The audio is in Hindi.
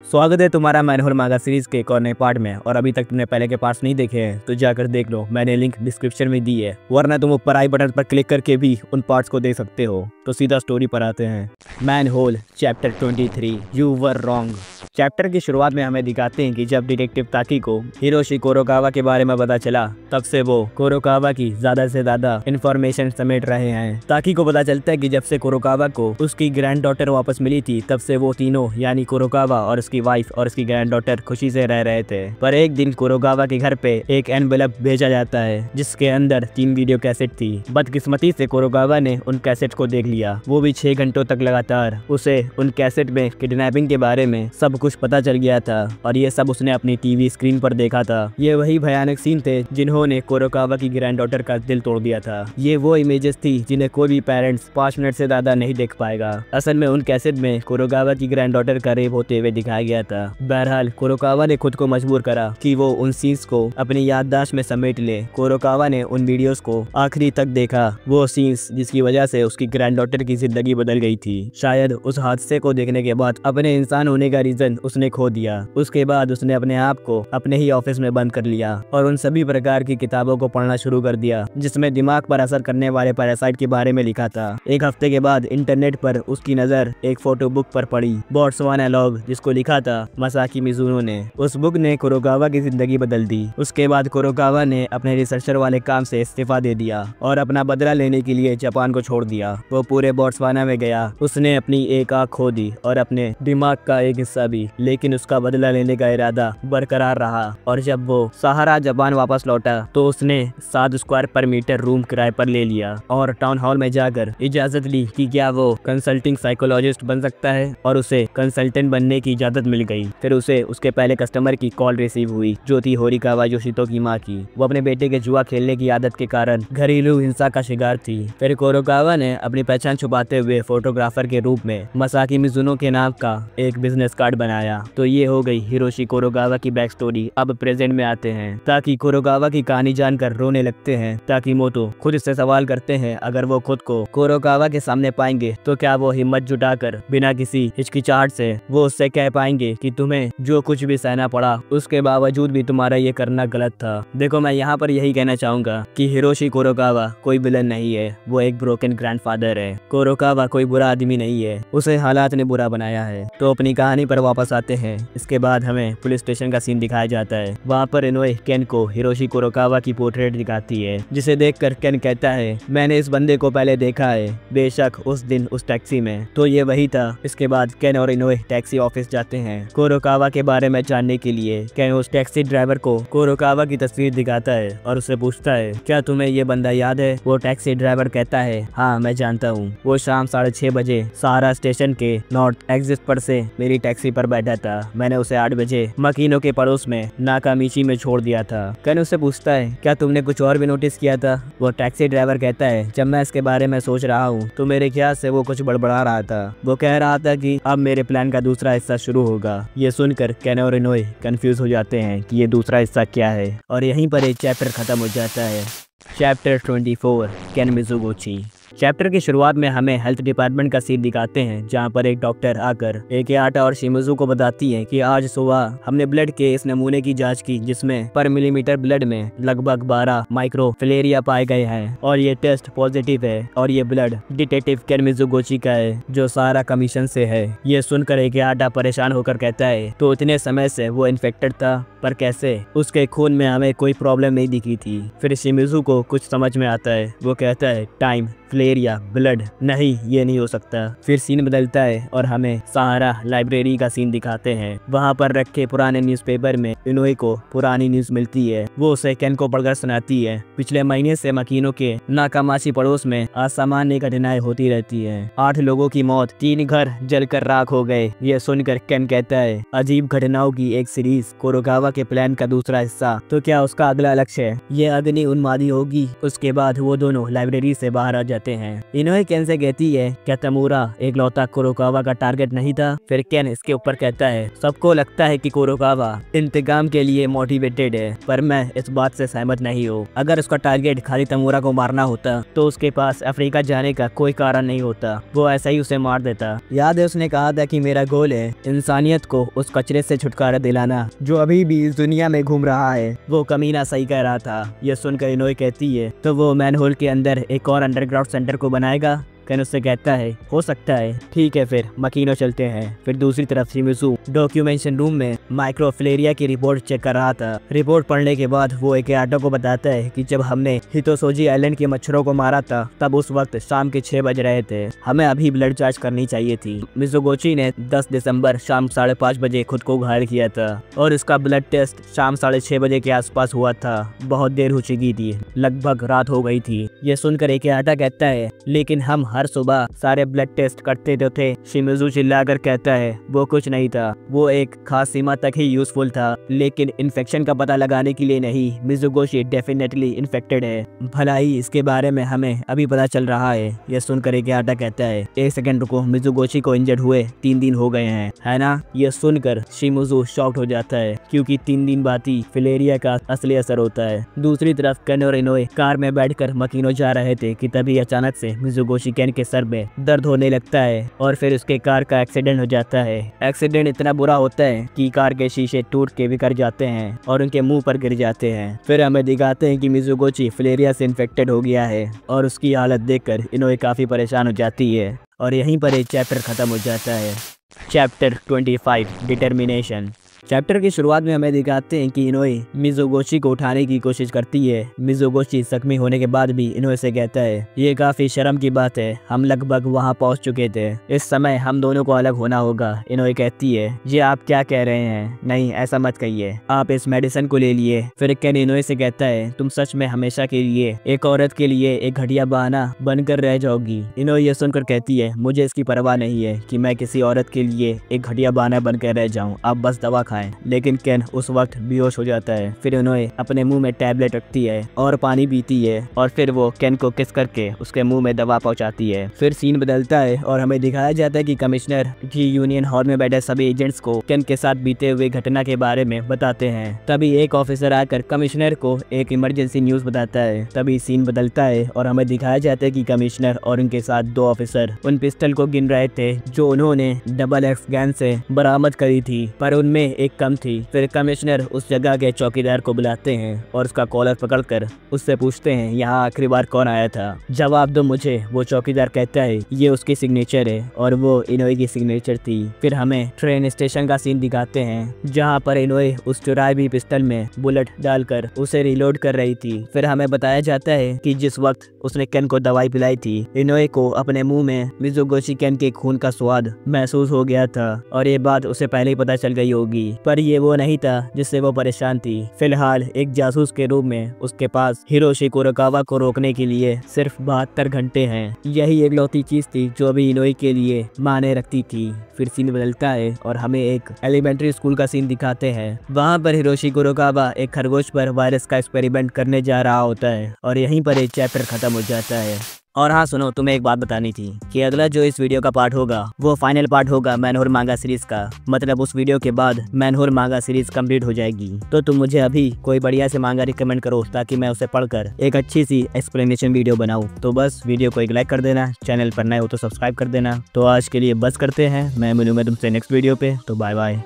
स्वागत है तुम्हारा मैनहोल मांगा सीरीज के एक और नए पार्ट में। और अभी तक तुमने पहले के पार्ट्स नहीं देखे हैं तो जाकर देख लो, मैंने लिंक डिस्क्रिप्शन में दी है, वरना तुम ऊपर आई बटन पर क्लिक करके भी उन पार्ट्स को देख सकते हो। तो सीधा स्टोरी पर आते हैं। Manhole chapter 23 you were wrong. Chapter की शुरुआत में हमें दिखाते हैं कि जब डिटेक्टिव ताकी को हिरोशी कुरोकावा के बारे में पता चला, तब से वो कुरोकावा की ज्यादा से ज्यादा इंफॉर्मेशन समेट रहे हैं। ताकी को पता चलता है कि जब से कुरोकावा को उसकी ग्रैंड डॉटर वापस मिली थी, तब से वो तीनों यानी कुरोकावा और उसकी वाइफ और उसकी ग्रैंड डॉटर खुशी से रह रहे थे। पर एक दिन कुरोकावा के घर पे एक एनवेलप भेजा जाता है जिसके अंदर 3 वीडियो कैसेट थी। बदकिस्मती से कुरोकावा ने उन कैसेट को देख लिया, वो भी 6 घंटों तक लगातार। उसे उन कैसेट में किडनैपिंग के बारे में सब कुछ पता चल गया था और ये सब उसने अपनी टीवी स्क्रीन पर देखा था। ये वही भयानक सीन थे जिन्होंने कुरोकावा की ग्रैंड डॉटर का दिल तोड़ दिया था। ये वो इमेजेस थी जिन्हें कोई भी पेरेंट्स 5 मिनट से ज्यादा नहीं देख पाएगा। असल में उन कैसेट में कुरोकावा की ग्रैंड डॉटर का रेप होते हुए दिखाया गया था। बहरहाल कुरोकावा ने खुद को मजबूर करा कि वो उन सीन्स को अपनी याददाश्त में समेट ले। कुरोकावा ने उन वीडियोस को आखिरी तक देखा, वो सीन्स जिसकी वजह से उसकी ग्रैंड डॉटर की जिंदगी बदल गई थी। शायद उस हादसे को देखने के बाद अपने इंसान होने का रीजन उसने खो दिया। उसके बाद उसने अपने आप को अपने ही ऑफिस में बंद कर लिया और उन सभी प्रकार की किताबों को पढ़ना शुरू कर दिया जिसमें दिमाग पर असर करने वाले पैरासाइट के बारे में लिखा था। एक हफ्ते के बाद इंटरनेट पर उसकी नजर एक फोटो बुक पर पड़ी, बोट्सवाना लॉग, जिसको लिखा था मसाकी मिजुनो ने। उस बुक ने कुरोकावा की जिंदगी बदल दी। उसके बाद कुरोकावा ने अपने रिसर्चर वाले काम से इस्तीफा दे दिया और अपना बदला लेने के लिए जापान को छोड़ दिया। वो पूरे बोट्सवाना में गया, उसने अपनी एक आँख खो दी और अपने दिमाग का एक हिस्सा भी, लेकिन उसका बदला लेने का इरादा बरकरार रहा। और जब वो सहारा जापान वापस लौटा तो उसने 7 स्क्वायर पर मीटर रूम किराए पर ले लिया और टाउन हॉल में जाकर इजाजत ली कि क्या वो कंसल्टिंग साइकोलॉजिस्ट बन सकता है, और उसे कंसल्टेंट बनने की इजाजत मिल गई। फिर उसे उसके पहले कस्टमर की कॉल रिसीव हुई जो थी होरिकावा योशितो की माँ की। वो अपने बेटे के जुआ खेलने की आदत के कारण घरेलू हिंसा का शिकार थी। फिर कुरोकावा ने अपनी पहचान छुपाते हुए फोटोग्राफर के रूप में मसाकी मिजुनो के नाम का एक बिजनेस कार्ड बनाया। तो ये हो गई हिरोशी कुरोकावा की बैक स्टोरी। अब प्रेजेंट में आते हैं। ताकि कुरोकावा की कहानी जानकर रोने लगते हैं। ताकीमोतो खुद इससे सवाल करते हैं अगर वो खुद को कुरोकावा के सामने पाएंगे तो क्या वो हिम्मत जुटाकर बिना किसी हिचकिचाहट से वो उससे कह पाएंगे कि तुम्हें जो कुछ भी सहना पड़ा उसके बावजूद भी तुम्हारा ये करना गलत था। देखो, मैं यहाँ पर यही कहना चाहूंगा कि हिरोशी कुरोकावा कोई विलन नहीं है, वो एक ब्रोकन ग्रैंडफादर है। कुरोकावा कोई बुरा आदमी नहीं है, उसे हालात ने बुरा बनाया है। तो अपनी कहानी पर वापस आते हैं। इसके बाद हमें पुलिस स्टेशन का सीन दिखाया जाता है। वहाँ पर इनोए केन को हिरोशी कुरोकावा की पोर्ट्रेट दिखाती है, जिसे देखकर केन कहता है मैंने इस बंदे को पहले देखा है, बेशक उस दिन उस टैक्सी में। तो ये वही था। इसके बाद केन और इनोए टैक्सी ऑफिस जाते हैं कुरोकावा के बारे में जानने के लिए। केन उस टैक्सी ड्राइवर को कुरोकावा की तस्वीर दिखाता है और उससे पूछता है क्या तुम्हें ये बंदा याद है। वो टैक्सी ड्राइवर कहता है हाँ मैं जानता हूँ, वो शाम 6:30 बजे सहारा स्टेशन के नॉर्थ एग्जिट पर से मेरी टैक्सी पर बैठा था। मैंने उसे 8 बजे मकीनो के पड़ोस में नाकामीची में छोड़ दिया था। केन उससे पूछता है क्या तुमने कुछ और भी नोटिस किया था। वो टैक्सी ड्राइवर कहता है जब मैं इसके बारे में सोच रहा हूँ तो मेरे ख्याल से वो कुछ बड़बड़ा रहा था। वो कह रहा था कि अब मेरे प्लान का दूसरा हिस्सा शुरू होगा। ये सुनकर केन और इनोए कंफ्यूज हो जाते हैं कि ये दूसरा हिस्सा क्या है, और यहीं पर एक चैप्टर खत्म हो जाता है। चैप्टर 24 केन मिज़ुगुची। चैप्टर की शुरुआत में हमें हेल्थ डिपार्टमेंट का सीन दिखाते हैं जहां पर एक डॉक्टर आकर एकेहाटा और शिमिजू को बताती है कि आज सुबह हमने ब्लड के इस नमूने की जांच की जिसमें पर मिलीमीटर ब्लड में लगभग 12 माइक्रो फिलेरिया पाए गए हैं और ये टेस्ट पॉजिटिव है और ये ब्लड डिटेक्टिव केन मिज़ुगुची का है जो सारा कमीशन से है। ये सुनकर एकेहाटा परेशान होकर कहता है तो इतने समय से वो इन्फेक्टेड था, पर कैसे? उसके खून में हमें कोई प्रॉब्लम नहीं दिखी थी। फिर शिमिजू को कुछ समझ में आता है। वो कहता है टाइम, फिलेरिया, ब्लड, नहीं ये नहीं हो सकता। फिर सीन बदलता है और हमें सहारा लाइब्रेरी का सीन दिखाते हैं। वहाँ पर रखे पुराने न्यूज़पेपर में इनोए को पुरानी न्यूज़ मिलती है। वो उसे केन को पढ़कर सुनाती है। पिछले महीने से मकीनो के नाकामाशी पड़ोस में असामान्य घटनाएं होती रहती है। 8 लोगों की मौत, 3 घर जलकर राख हो गए। ये सुनकर केन कहता है अजीब घटनाओं की एक सीरीज, कुरोकावा के प्लान का दूसरा हिस्सा। तो क्या उसका अगला लक्ष्य ये अग्नि उन्मादी होगी? उसके बाद वो दोनों लाइब्रेरी से बाहर आ जाते जाते हैं। इनोए केन से कहती है क्या तमूरा एक लौता कुरोकावा का टारगेट नहीं था? फिर केन इसके ऊपर कहता है सबको लगता है कि कुरोकावा इंतकाम के लिए मोटिवेटेड है, पर मैं इस बात से सहमत नहीं हूँ। अगर उसका टारगेट खाली तमूरा को मारना होता तो उसके पास अफ्रीका जाने का कोई कारण नहीं होता, वो ऐसा ही उसे मार देता। याद है उसने कहा था कि मेरा गोल है इंसानियत को उस कचरे से छुटकारा दिलाना जो अभी भी इस दुनिया में घूम रहा है। वो कमीना सही कह रहा था। यह सुनकर इनोए कहती है तो वो मैनहोल के अंदर एक और अंडरग्राउंड सेंटर को बनाएगा? केन उससे कहता है हो सकता है। ठीक है फिर मकीनो चलते हैं। फिर दूसरी तरफ शिमिज़ू डॉक्यूमेंटेशन रूम में माइक्रोफिलेरिया की रिपोर्ट चेक कर रहा था। रिपोर्ट पढ़ने के बाद वो एकेआटो को बताता है कि जब हमने हितोसोजी आइलैंड के मच्छरों को मारा था तब उस वक्त शाम के 6 बज रहे थे। हमें अभी ब्लड जांच करनी चाहिए थी। मिज़ुगोची ने 10 दिसंबर शाम 5:30 बजे खुद को घायल किया था और उसका ब्लड टेस्ट शाम 6:30 बजे के आसपास हुआ था। बहुत देर हो चुकी थी, लगभग रात हो गई थी। ये सुनकर एकेआटा कहता है लेकिन हम हर सुबह सारे ब्लड टेस्ट करते थे। शिमिज़ू चिल्लाकर कहता है वो कुछ नहीं था, वो एक खास सीमा तक ही यूजफुल था, लेकिन इन्फेक्शन का पता लगाने के लिए नहीं। मिज़ुगोशी डेफिनेटली इन्फेक्टेड है, भला ही इसके बारे में हमें अभी पता चल रहा है। यह सुनकर एकेआटा कहता है 1 सेकंड रुको, मिज़ुगोशी को इंजर्ड हुए 3 दिन हो गए हैं, है ना? यह सुनकर शिमिज़ू शॉक्ड हो जाता है क्योंकि 3 दिन बाद ही फिलेरिया का असली असर होता है। दूसरी तरफ केन और इनोए कार में बैठकर मकीनो जा रहे थे कि तभी अचानक से मिज़ुगोशी केन के सर में दर्द होने लगता है और फिर उसके कार का एक्सीडेंट हो जाता है। एक्सीडेंट इतना बुरा होता है कि कार के शीशे टूट के बिखर जाते हैं और उनके मुंह पर गिर जाते हैं। फिर हमें दिखाते हैं कि मिज़ुगोची फिलेरिया से इन्फेक्टेड हो गया है और उसकी हालत देखकर इनोए काफी परेशान हो जाती है और यहीं पर एक चैप्टर खत्म हो जाता है। Chapter 25 determination. चैप्टर की शुरुआत में हमें दिखाते हैं कि इनोए मिज़ुगोशी को उठाने की कोशिश करती है। मिज़ुगोशी जख्मी होने के बाद भी इनोए से कहता है ये काफी शर्म की बात है, हम लगभग वहां पहुंच चुके थे, इस समय हम दोनों को अलग होना होगा। इनोए कहती है ये आप क्या कह रहे हैं? नहीं ऐसा मत कहिए, आप इस मेडिसिन को ले लिए। फिर केन इनोए से कहता है तुम सच में हमेशा के लिए एक औरत के लिए एक घटिया बहाना बनकर रह जाओगी। इनोए ये सुनकर कहती है मुझे इसकी परवाह नहीं है कि मैं किसी औरत के लिए एक घटिया बहाना बनकर रह जाऊं, आप बस दवा खाएं। लेकिन केन उस वक्त बेहोश हो जाता है। फिर इनोए अपने मुंह में टैबलेट रखती है और पानी पीती है और फिर वो केन को किस करके उसके मुंह में दवा पहुंचाती है। फिर सीन बदलता है और हमें दिखाया जाता है कि कमिश्नर जी यूनियन हॉल में बैठे सभी एजेंट्स को केन के साथ बीते हुए घटना के बारे में बताते हैं। तभी एक ऑफिसर आकर कमिश्नर को एक इमरजेंसी न्यूज बताता है। तभी सीन बदलता है और हमें दिखाया जाता है कि कमिश्नर और उनके साथ 2 ऑफिसर उन पिस्टल को गिन रहे थे जो उन्होंने डबल एक्स गन से बरामद करी थी, पर उनमें एक कम थी। फिर कमिश्नर उस जगह के चौकीदार को बुलाते हैं और उसका कॉलर पकड़कर उससे पूछते हैं यहाँ आखिरी बार कौन आया था, जवाब दो मुझे। वो चौकीदार कहता है ये उसकी सिग्नेचर है और वो इनोए की सिग्नेचर थी। फिर हमें ट्रेन स्टेशन का सीन दिखाते हैं जहाँ पर इनोए उस चुराई हुई पिस्टल में बुलेट डालकर उसे रिलोड कर रही थी। फिर हमें बताया जाता है कि जिस वक्त उसने केन को दवाई पिलाई थी इनोए को अपने मुंह में मिज़ुगोशी केन के खून का स्वाद महसूस हो गया था और ये बात उसे पहले ही पता चल गई होगी, पर ये वो नहीं था जिससे वो परेशान थी। फिलहाल एक जासूस के रूप में उसके पास हिरोशी कुरोकावा को रोकने के लिए सिर्फ 72 घंटे हैं। यही एक लौती चीज थी जो अभी इनोए के लिए माने रखती थी। फिर सीन बदलता है और हमें एक एलिमेंट्री स्कूल का सीन दिखाते हैं। वहाँ पर हिरोशी कुरोकावा एक खरगोश पर वायरस का एक्सपेरिमेंट करने जा रहा होता है और यहीं पर एक चैप्टर खत्म हो जाता है। और हाँ सुनो, तुम्हें एक बात बतानी थी कि अगला जो इस वीडियो का पार्ट होगा वो फाइनल पार्ट होगा मैनहोल मांगा सीरीज का। मतलब उस वीडियो के बाद मैनहोल मांगा सीरीज कंप्लीट हो जाएगी। तो तुम मुझे अभी कोई बढ़िया से मांगा रिकमेंड करो ताकि मैं उसे पढ़कर एक अच्छी सी एक्सप्लेनेशन वीडियो बनाऊं। तो बस वीडियो को एक लाइक कर देना, चैनल पर नए हो तो सब्सक्राइब कर देना। तो आज के लिए बस करते हैं, मैं मिलूंगा तुमसे नेक्स्ट वीडियो पे। तो बाय बाय।